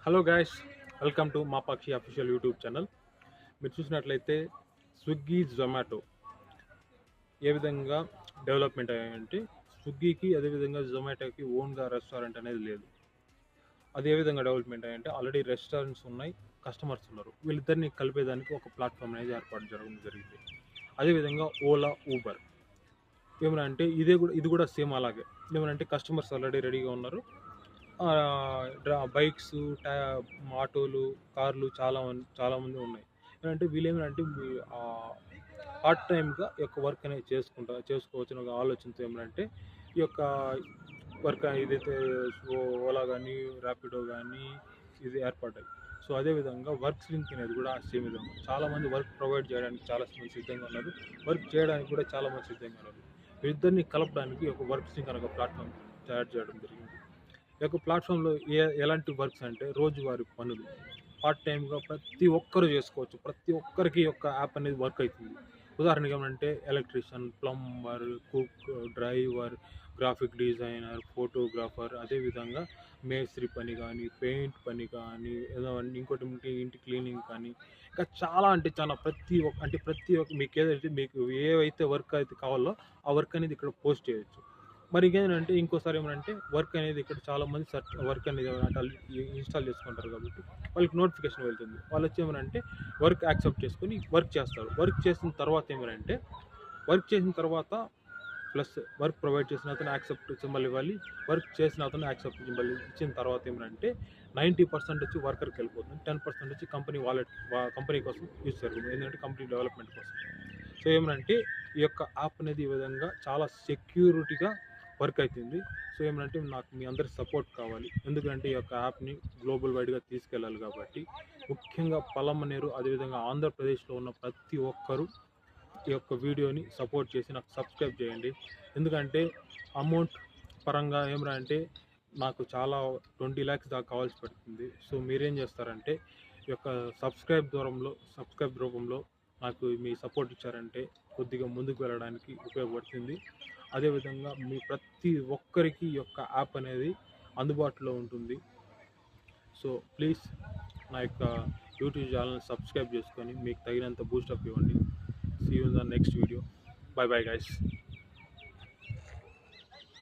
Hello guys, welcome to మా పక్షి official YouTube channel. మీరు చూసినట్లయితే స్విగ్గీ జొమాటో ఏ విధంగా డెవలప్మెంట్ అయ్యాయంటే, స్విగ్గీకి అదేవిధంగా జొమాటోకి ఓన్గా రెస్టారెంట్ అనేది లేదు. అది ఏ విధంగా డెవలప్మెంట్ అయ్యాయంటే, ఆల్రెడీ రెస్టారెంట్స్ ఉన్నాయి, కస్టమర్స్ ఉన్నారు. వీళ్ళిద్దరిని కలిపేదానికి ఒక ప్లాట్ఫామ్ అనేది ఏర్పాటు జరగడం జరిగింది. అదేవిధంగా ఓలా, ఊబర్ ఏమనంటే ఇది కూడా సేమ్ అలాగే. ఏమనంటే కస్టమర్స్ ఆల్రెడీ రెడీగా ఉన్నారు. బైక్స్, ఆటోలు, కార్లు చాలామంది ఉన్నాయి. ఏంటంటే వీళ్ళేమంటే పార్ట్ టైమ్గా ఈ యొక్క వర్క్ అనేది చేసుకోవచ్చు ఒక ఆలోచనతో ఏమంటే ఈ యొక్క వర్క్ ఏదైతే ఓలా కానీ, ర్యాపిడో కానీ ఇది ఏర్పడ్డాయి. సో అదేవిధంగా వర్క్ లింక్ అనేది కూడా సేమ్ విధంగా చాలామంది వర్క్ ప్రొవైడ్ చేయడానికి చాలామంది సిద్ధంగా ఉన్నారు, వర్క్ చేయడానికి కూడా చాలామంది సిద్ధంగా ఉన్నారు. వీరిద్దరిని కలపడానికి ఒక వర్క్ లింక్ అనే ఒక ప్లాట్ఫామ్ తయారు చేయడం జరిగింది. ఈ యొక్క ప్లాట్ఫామ్లో ఎలాంటి వర్క్స్ అంటే రోజువారీ పనులు పార్ట్ టైమ్గా ప్రతి ఒక్కరు చేసుకోవచ్చు. ప్రతి ఒక్కరికి యొక్క యాప్ అనేది వర్క్ అవుతుంది. ఉదాహరణకి ఏమంటే electrician, plumber, cook, driver, graphic designer, photographer, అదేవిధంగా మేస్త్రి పని కానీ, పెయింట్ పని కానీ, ఏదో ఇంకోటి ఇంటి క్లీనింగ్ కానీ, ఇంకా చాలా అంటే చాలా ప్రతి ఒక్క మీకు ఏవైతే వర్క్ అయితే కావాలో ఆ వర్క్ అనేది ఇక్కడ పోస్ట్ చేయొచ్చు. మరి ఇంకేంటంటే ఇంకోసారి ఏమంటే వర్క్ అనేది ఇక్కడ చాలామంది వర్క్ అనేది ఇన్స్టాల్ చేసుకుంటారు కాబట్టి వాళ్ళకి నోటిఫికేషన్ వెళ్తుంది. వాళ్ళు వచ్చి ఏమనంటే వర్క్ యాక్సెప్ట్ చేసుకొని వర్క్ చేస్తారు. వర్క్ చేసిన తర్వాత ప్లస్ వర్క్ ప్రొవైడ్ చేసిన అతను యాక్సెప్ట్ సింబల్ ఇవ్వాలి. వర్క్ చేసిన అతను యాక్సెప్ట్ సింబల్ ఇచ్చిన తర్వాత ఏమంటే 90% వచ్చి వర్కర్కి వెళ్ళిపోతుంది, 10% వచ్చి కంపెనీ కోసం యూజ్ జరుగుతుంది. ఎందుకంటే కంపెనీ డెవలప్మెంట్ కోసం. సో ఏమంటే ఈ యొక్క యాప్ అనేది ఈ విధంగా చాలా సెక్యూరిటీగా వర్క్ అవుతుంది. సో ఏమంటే నాకు మీ అందరి సపోర్ట్ కావాలి. ఎందుకంటే ఈ యొక్క యాప్ని గ్లోబల్ వైడ్గా తీసుకెళ్ళాలి కాబట్టి ముఖ్యంగా పలమనేరు అదేవిధంగా ఆంధ్రప్రదేశ్లో ఉన్న ప్రతి ఒక్కరూ ఈ యొక్క వీడియోని సపోర్ట్ చేసి నాకు సబ్స్క్రైబ్ చేయండి. ఎందుకంటే అమౌంట్ పరంగా ఏమంటే నాకు చాలా 20 lakhs దాకా కావాల్సి పడుతుంది. సో మీరేం చేస్తారంటే ఈ యొక్క సబ్స్క్రైబ్ రూపంలో నాకు మీ సపోర్ట్ ఇచ్చారంటే కొద్దిగా ముందుకు వెళ్ళడానికి ఉపయోగపడుతుంది. అదేవిధంగా మీ ప్రతి ఒక్కరికి ఈ యొక్క యాప్ అనేది అందుబాటులో ఉంటుంది. సో ప్లీజ్ నా యొక్క యూట్యూబ్ ఛానల్ సబ్స్క్రైబ్ చేసుకొని మీకు తగినంత బూస్టప్ ఇవ్వండి. See you in the next video. Bye bye guys.